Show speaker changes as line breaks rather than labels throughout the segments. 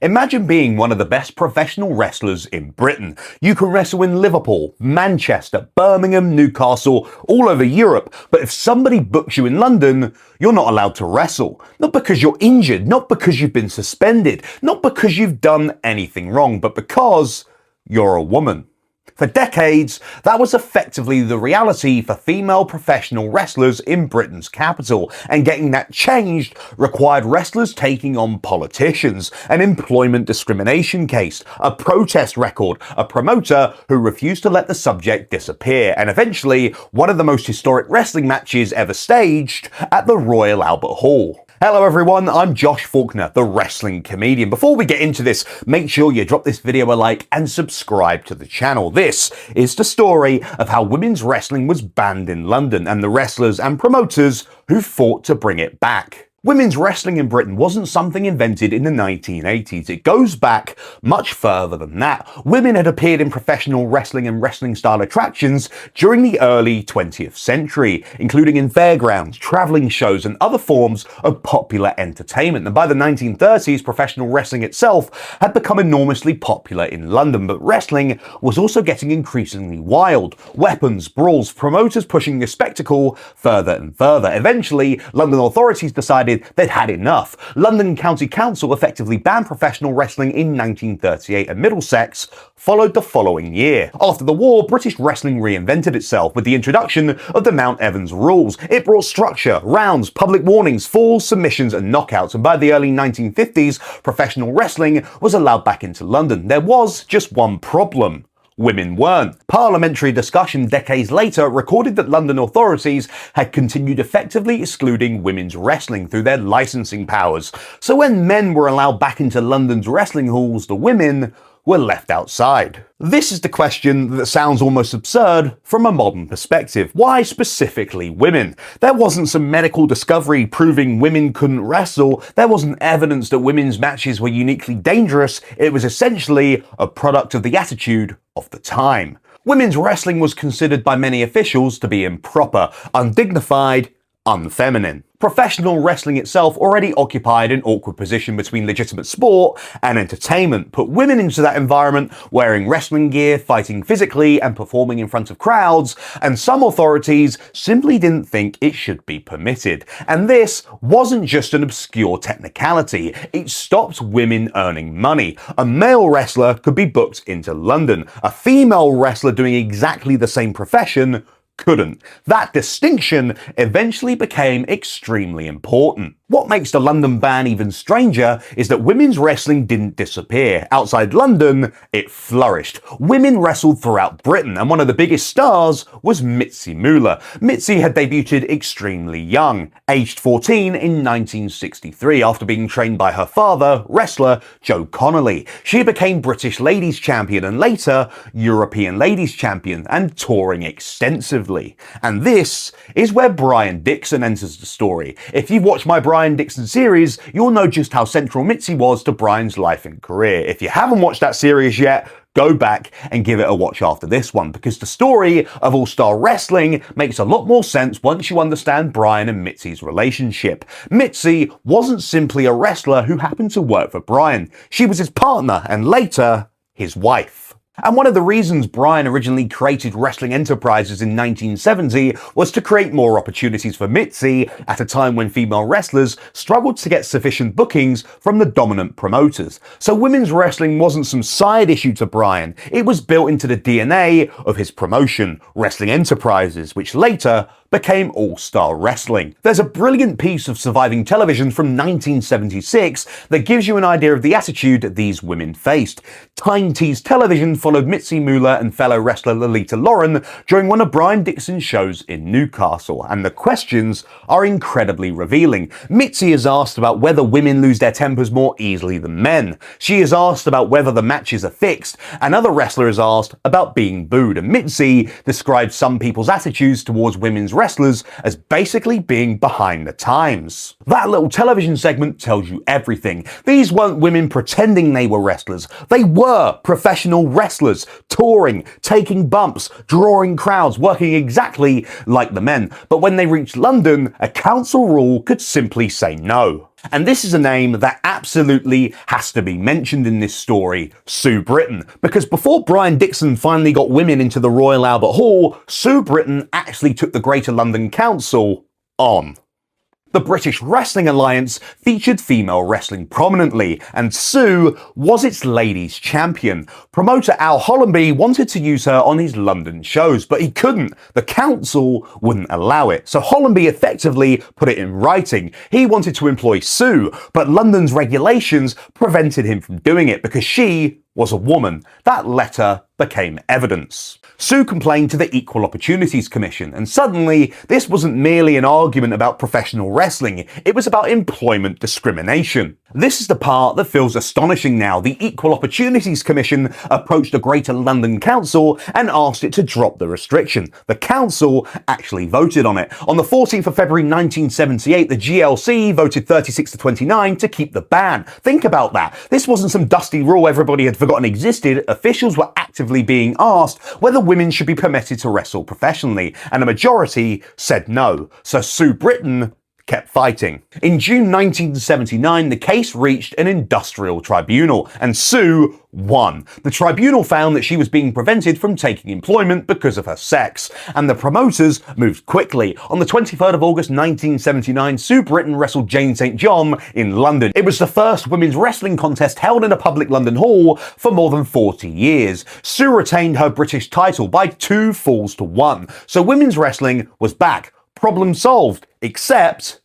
Imagine being one of the best professional wrestlers in Britain. You can wrestle in Liverpool, Manchester, Birmingham, Newcastle, all over Europe, but if somebody books you in London, you're not allowed to wrestle. Not because you're injured, not because you've been suspended, not because you've done anything wrong, but because you're a woman. For decades, that was effectively the reality for female professional wrestlers in Britain's capital, and getting that changed required wrestlers taking on politicians, an employment discrimination case, a protest record, a promoter who refused to let the subject disappear, and eventually one of the most historic wrestling matches ever staged at the Royal Albert Hall. Hello everyone, I'm Josh Faulkner, the wrestling comedian. Before we get into this, make sure you drop this video a like and subscribe to the channel. This is the story of how women's wrestling was banned in London and the wrestlers and promoters who fought to bring it back. Women's wrestling in Britain wasn't something invented in the 1980s. It goes back much further than that. Women had appeared in professional wrestling and wrestling-style attractions during the early 20th century, including in fairgrounds, traveling shows, and other forms of popular entertainment. And by the 1930s, professional wrestling itself had become enormously popular in London, but wrestling was also getting increasingly wild. Weapons, brawls, promoters pushing the spectacle further and further. Eventually, London authorities decided they'd had enough. London County Council effectively banned professional wrestling in 1938, and Middlesex followed the following year. After the war, British wrestling reinvented itself with the introduction of the Mount Evans rules. It brought structure, rounds, public warnings, falls, submissions, and knockouts, and by the early 1950s, professional wrestling was allowed back into London. There was just one problem. Women weren't. Parliamentary discussion decades later recorded that London authorities had continued effectively excluding women's wrestling through their licensing powers. So when men were allowed back into London's wrestling halls, the women were left outside. This is the question that sounds almost absurd from a modern perspective. Why specifically women? There wasn't some medical discovery proving women couldn't wrestle. There wasn't evidence that women's matches were uniquely dangerous. It was essentially a product of the attitude of the time. Women's wrestling was considered by many officials to be improper, undignified, unfeminine. Professional wrestling itself already occupied an awkward position between legitimate sport and entertainment. Put women into that environment, wearing wrestling gear, fighting physically, and performing in front of crowds, and some authorities simply didn't think it should be permitted. And this wasn't just an obscure technicality, it stopped women earning money. A male wrestler could be booked into London. A female wrestler doing exactly the same profession couldn't. That distinction eventually became extremely important. What makes the London ban even stranger is that women's wrestling didn't disappear. Outside London, it flourished. Women wrestled throughout Britain, and one of the biggest stars was Mitzi Müller. Mitzi had debuted extremely young, aged 14 in 1963, after being trained by her father, wrestler Joe Connolly. She became British Ladies Champion and later European Ladies Champion, and touring extensively. And this is where Brian Dixon enters the story. If you've watched my Brian Dixon series, you'll know just how central Mitzi was to Brian's life and career. If you haven't watched that series yet, go back and give it a watch after this one, because the story of All-Star Wrestling makes a lot more sense once you understand Brian and Mitzi's relationship. Mitzi wasn't simply a wrestler who happened to work for Brian. She was his partner and later his wife. And one of the reasons Brian originally created Wrestling Enterprises in 1970 was to create more opportunities for Mitzi at a time when female wrestlers struggled to get sufficient bookings from the dominant promoters. So women's wrestling wasn't some side issue to Brian, it was built into the DNA of his promotion, Wrestling Enterprises, which later became All-Star Wrestling. There's a brilliant piece of surviving television from 1976 that gives you an idea of the attitude these women faced. Time Tease Television followed Mitzi Müller and fellow wrestler Lolita Lauren during one of Brian Dixon's shows in Newcastle, and the questions are incredibly revealing. Mitzi is asked about whether women lose their tempers more easily than men. She is asked about whether the matches are fixed. Another wrestler is asked about being booed, and Mitzi describes some people's attitudes towards women's wrestlers as basically being behind the times. That little television segment tells you everything. These weren't women pretending they were wrestlers. They were professional wrestlers, touring, taking bumps, drawing crowds, working exactly like the men. But when they reached London, a council rule could simply say no. And this is a name that absolutely has to be mentioned in this story, Sue Britton. Because before Brian Dixon finally got women into the Royal Albert Hall, Sue Britton actually took the Greater London Council on. The British Wrestling Alliance featured female wrestling prominently, and Sue was its ladies' champion. Promoter Al Hollenby wanted to use her on his London shows, but he couldn't. The council wouldn't allow it. So Hollenby effectively put it in writing. He wanted to employ Sue, but London's regulations prevented him from doing it because she was a woman. That letter became evidence. Sue complained to the Equal Opportunities Commission, and suddenly this wasn't merely an argument about professional wrestling, it was about employment discrimination. This is the part that feels astonishing now. The Equal Opportunities Commission approached the Greater London Council and asked it to drop the restriction. The council actually voted on it. On the 14th of February 1978, the GLC voted 36 to 29 to keep the ban. Think about that. This wasn't some dusty rule everybody had forgotten existed. Officials were actively being asked whether women should be permitted to wrestle professionally, and a majority said no. So Sue Britton kept fighting. In June 1979, the case reached an industrial tribunal, and Sue won. The tribunal found that she was being prevented from taking employment because of her sex, and the promoters moved quickly. On the 23rd of August 1979, Sue Britton wrestled Jane St. John in London. It was the first women's wrestling contest held in a public London hall for more than 40 years. Sue retained her British title by 2 falls to 1, so women's wrestling was back. Problem solved, except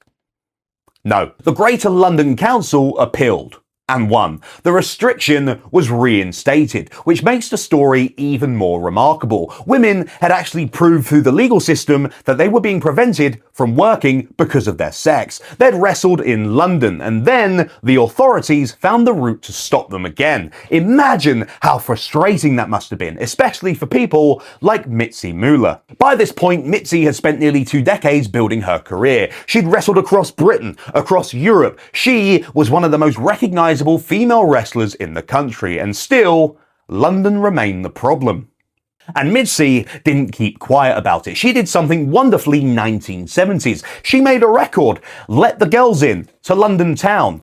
no. The Greater London Council appealed and won. The restriction was reinstated, which makes the story even more remarkable. Women had actually proved through the legal system that they were being prevented from working because of their sex. They'd wrestled in London, and then the authorities found the route to stop them again. Imagine how frustrating that must have been, especially for people like Mitzi Muller. By this point, Mitzi had spent nearly 2 decades building her career. She'd wrestled across Britain, across Europe. She was one of the most recognizable female wrestlers in the country, and still, London remained the problem. And Mitzi didn't keep quiet about it. She did something wonderfully 1970s. She made a record, Let the Girls In to London Town.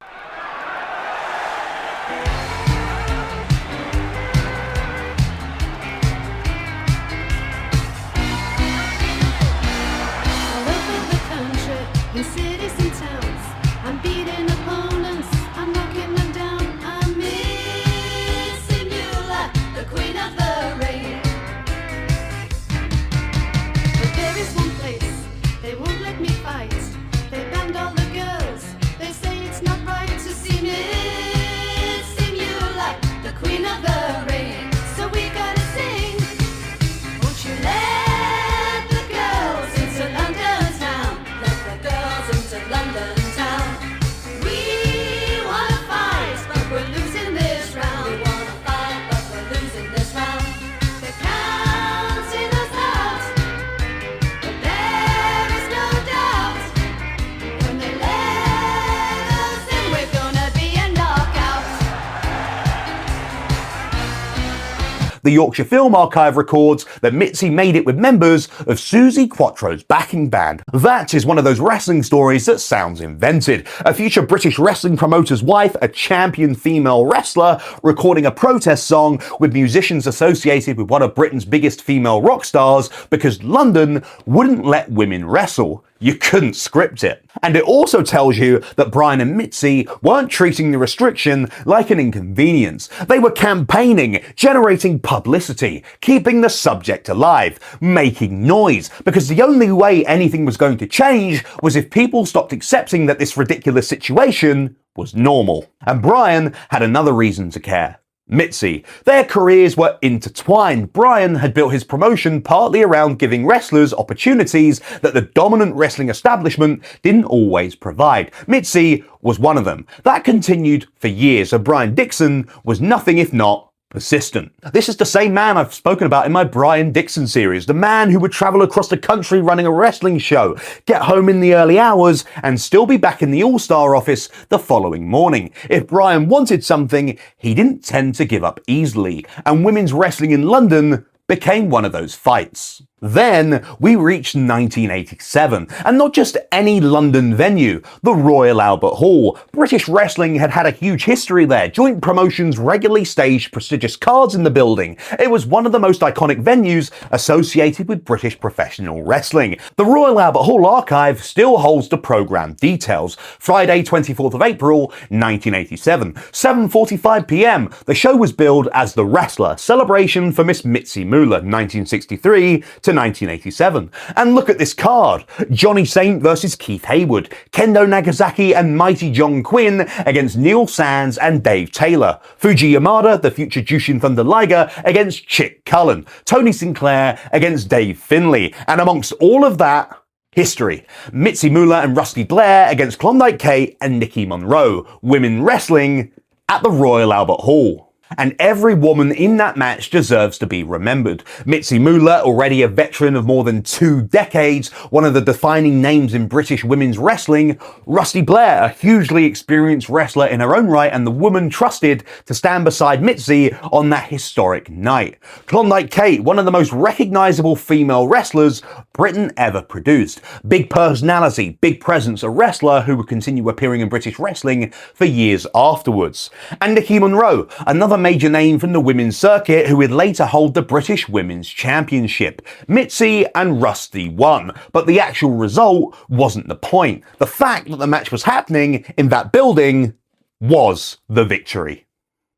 The Yorkshire Film Archive records that Mitzi made it with members of Susie Quattro's backing band. That is one of those wrestling stories that sounds invented. A future British wrestling promoter's wife, a champion female wrestler, recording a protest song with musicians associated with one of Britain's biggest female rock stars because London wouldn't let women wrestle. You couldn't script it. And it also tells you that Brian and Mitzi weren't treating the restriction like an inconvenience. They were campaigning, generating publicity, keeping the subject alive, making noise, because the only way anything was going to change was if people stopped accepting that this ridiculous situation was normal. And Brian had another reason to care. Mitzi. Their careers were intertwined. Brian had built his promotion partly around giving wrestlers opportunities that the dominant wrestling establishment didn't always provide. Mitzi was one of them. That continued for years, so Brian Dixon was nothing if not persistent. This is the same man I've spoken about in my Brian Dixon series, the man who would travel across the country running a wrestling show, get home in the early hours, and still be back in the All-Star office the following morning. If Brian wanted something, he didn't tend to give up easily, and women's wrestling in London became one of those fights. Then we reached 1987, and not just any London venue, the Royal Albert Hall. British wrestling had had a huge history there. Joint promotions regularly staged prestigious cards in the building. It was one of the most iconic venues associated with British professional wrestling. The Royal Albert Hall archive still holds the programme details. Friday, 24th of April, 1987, 7:45 p.m. The show was billed as The Wrestler, celebration for Miss Mitzi Muller, 1963 to 1987. And look at this card. Johnny Saint versus Keith Hayward, Kendo Nagasaki and Mighty John Quinn against Neil Sands and Dave Taylor, Fuji Yamada, the future Jushin Thunder Liger, against Chick Cullen, Tony Sinclair against Dave Finlay, and amongst all of that, history. Mitzi Muller and Rusty Blair against Klondike Kate and Nikki Monroe, women wrestling at the Royal Albert Hall. And every woman in that match deserves to be remembered. Mitzi Muller, already a veteran of more than 2 decades, one of the defining names in British women's wrestling. Rusty Blair, a hugely experienced wrestler in her own right and the woman trusted to stand beside Mitzi on that historic night. Klondike Kate, one of the most recognisable female wrestlers Britain ever produced. Big personality, big presence, a wrestler who would continue appearing in British wrestling for years afterwards. And Nikki Monroe, another major name from the women's circuit who would later hold the British Women's Championship. Mitzi and Rusty won, but the actual result wasn't the point. The fact that the match was happening in that building was the victory.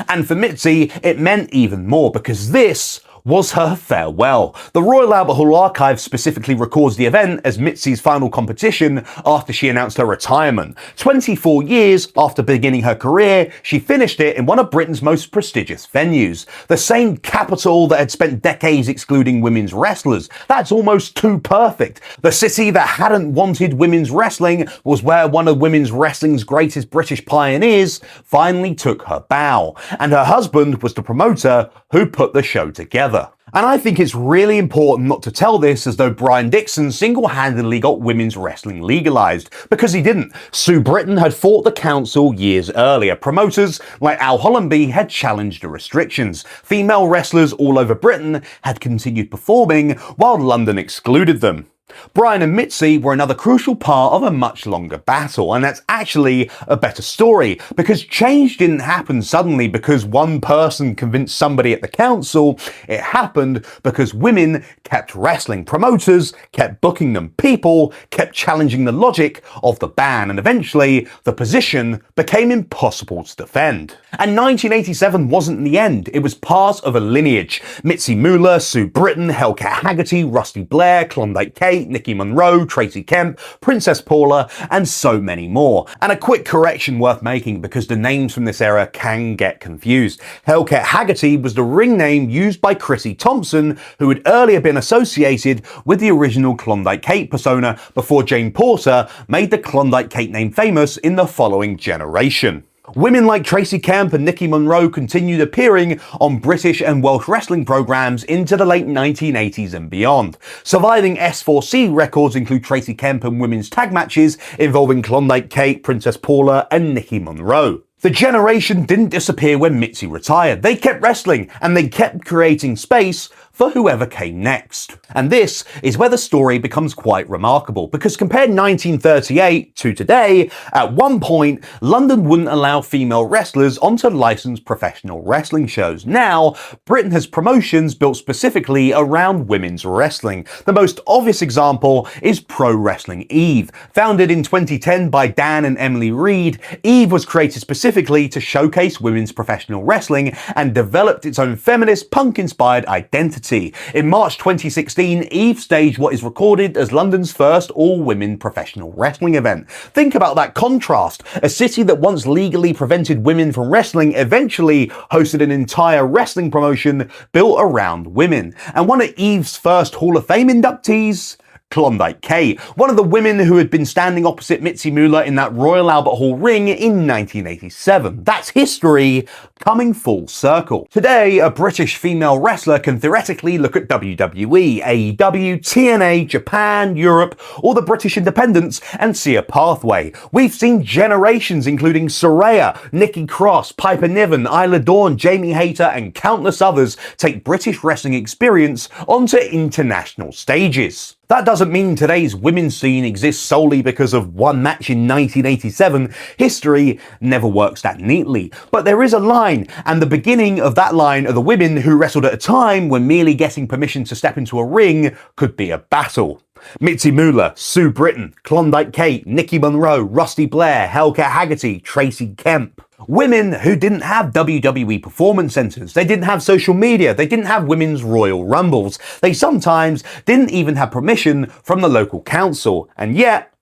And for Mitzi, it meant even more because this was her farewell. The Royal Albert Hall archive specifically records the event as Mitzi's final competition after she announced her retirement. 24 years after beginning her career, she finished it in one of Britain's most prestigious venues. The same capital that had spent decades excluding women's wrestlers. That's almost too perfect. The city that hadn't wanted women's wrestling was where one of women's wrestling's greatest British pioneers finally took her bow. And her husband was the promoter who put the show together. And I think it's really important not to tell this as though Brian Dixon single-handedly got women's wrestling legalised, because he didn't. Sue Britton had fought the council years earlier. Promoters like Al Hollenby had challenged the restrictions. Female wrestlers all over Britain had continued performing while London excluded them. Brian and Mitzi were another crucial part of a much longer battle, and that's actually a better story, because change didn't happen suddenly because one person convinced somebody at the council. It happened because women kept wrestling, promoters kept booking them, people kept challenging the logic of the ban, and eventually the position became impossible to defend. And 1987 wasn't the end, it was part of a lineage. Mitzi Muller, Sue Britton, Hellcat Haggerty, Rusty Blair, Klondike Kate, Nikki Monroe, Tracy Kemp, Princess Paula, and so many more. And a quick correction worth making because the names from this era can get confused. Hellcat Haggerty was the ring name used by Chrissy Thompson, who had earlier been associated with the original Klondike Kate persona before Jane Porter made the Klondike Kate name famous in the following generation. Women like Tracy Kemp and Nikki Monroe continued appearing on British and Welsh wrestling programs into the late 1980s and beyond. Surviving S4C records include Tracy Kemp and women's tag matches involving Klondike Kate, Princess Paula, and Nikki Monroe. The generation didn't disappear when Mitzi retired. They kept wrestling, and they kept creating space for whoever came next. And this is where the story becomes quite remarkable, because compared 1938 to today, at one point, London wouldn't allow female wrestlers onto licensed professional wrestling shows. Now, Britain has promotions built specifically around women's wrestling. The most obvious example is Pro Wrestling Eve. Founded in 2010 by Dan and Emily Reed, Eve was created specifically to showcase women's professional wrestling and developed its own feminist, punk-inspired identity. In March 2016, Eve staged what is recorded as London's first all-women professional wrestling event. Think about that contrast. A city that once legally prevented women from wrestling eventually hosted an entire wrestling promotion built around women. And one of Eve's first Hall of Fame inductees, Klondike Kate, one of the women who had been standing opposite Mitzi Muller in that Royal Albert Hall ring in 1987. That's history, coming full circle. Today, a British female wrestler can theoretically look at WWE, AEW, TNA, Japan, Europe, or the British independents and see a pathway. We've seen generations including Saraya, Nikki Cross, Piper Niven, Isla Dawn, Jamie Hayter, and countless others take British wrestling experience onto international stages. That doesn't mean today's women's scene exists solely because of one match in 1987. History never works that neatly. But there is a line, and the beginning of that line are the women who wrestled at a time when merely getting permission to step into a ring could be a battle. Mitzi Muller, Sue Britton, Klondike Kate, Nikki Monroe, Rusty Blair, Helga Haggerty, Tracy Kemp. Women who didn't have WWE performance centers, they didn't have social media, they didn't have women's Royal Rumbles, they sometimes didn't even have permission from the local council, and yet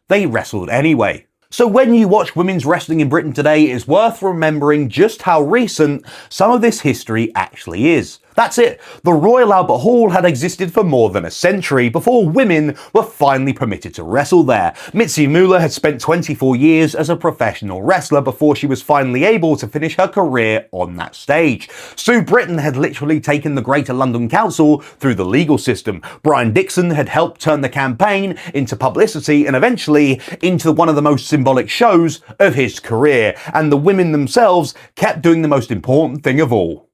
they wrestled anyway. So when you watch women's wrestling in Britain today, it's worth remembering just how recent some of this history actually is. That's it. The Royal Albert Hall had existed for more than a century before women were finally permitted to wrestle there. Mitzi Muller had spent 24 years as a professional wrestler before she was finally able to finish her career on that stage. Sue Britton had literally taken the Greater London Council through the legal system. Brian Dixon had helped turn the campaign into publicity and eventually into one of the most symbolic shows of his career. And the women themselves kept doing the most important thing of all: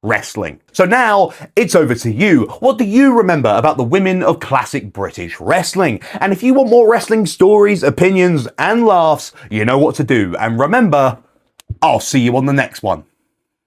wrestling. So now it's over to you. What do you remember about the women of classic British wrestling? And if you want more wrestling stories, opinions, and laughs, you know what to do. And remember, I'll see you on the next one.